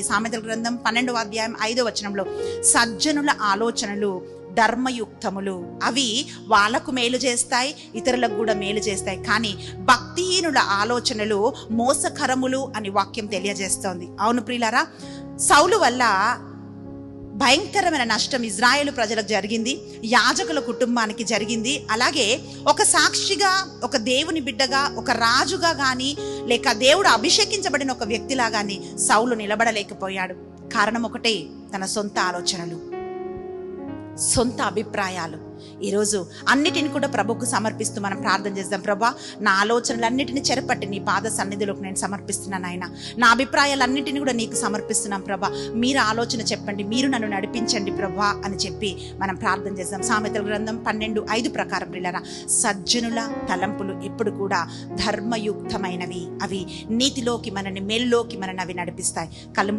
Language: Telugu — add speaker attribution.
Speaker 1: సామెతల గ్రంథం 12వ అధ్యాయం 5వ వచనంలో సజ్జనుల ఆలోచనలు ధర్మయుక్తములు, అవి వాళ్ళకు మేలు చేస్తాయి, ఇతరులకు కూడా మేలు చేస్తాయి. కానీ భక్తిహీనుల ఆలోచనలు మోసకరములు అని వాక్యం తెలియజేస్తోంది. అవును ప్రియులారా, సౌలు వల్ల భయంకరమైన నష్టం ఇజ్రాయేలు ప్రజలకు జరిగింది, యాజకుల కుటుంబానికి జరిగింది. అలాగే ఒక సాక్షిగా, ఒక దేవుని బిడ్డగా, ఒక రాజుగా కానీ, లేక దేవుడు అభిషేకించబడిన ఒక వ్యక్తిలా కానీ సౌలు నిలబడలేకపోయాడు. కారణం ఒకటే, తన సొంత ఆలోచనలు, సొంత అభిప్రాయాలు. ఈరోజు అన్నిటిని కూడా ప్రభుకు సమర్పిస్తూ మనం ప్రార్థన చేద్దాం. ప్రభా, నా ఆలోచనలన్నిటిని చెరపట్టి నీ పాద సన్నిధిలోకి నేను సమర్పిస్తున్నాను ఆయన. నా అభిప్రాయాలన్నిటిని కూడా నీకు సమర్పిస్తున్నాం ప్రభా. మీరు ఆలోచన చెప్పండి, మీరు నన్ను నడిపించండి ప్రభా అని చెప్పి మనం ప్రార్థన చేద్దాం. సామెతల గ్రంథం 12:5 ప్రకారం ప్రియులారా, సజ్జనుల తలంపులు ఎప్పుడు కూడా ధర్మయుక్తమైనవి, అవి నీతిలోకి మనని, మేల్లోకి మనని అవి నడిపిస్తాయి. కళ్ళు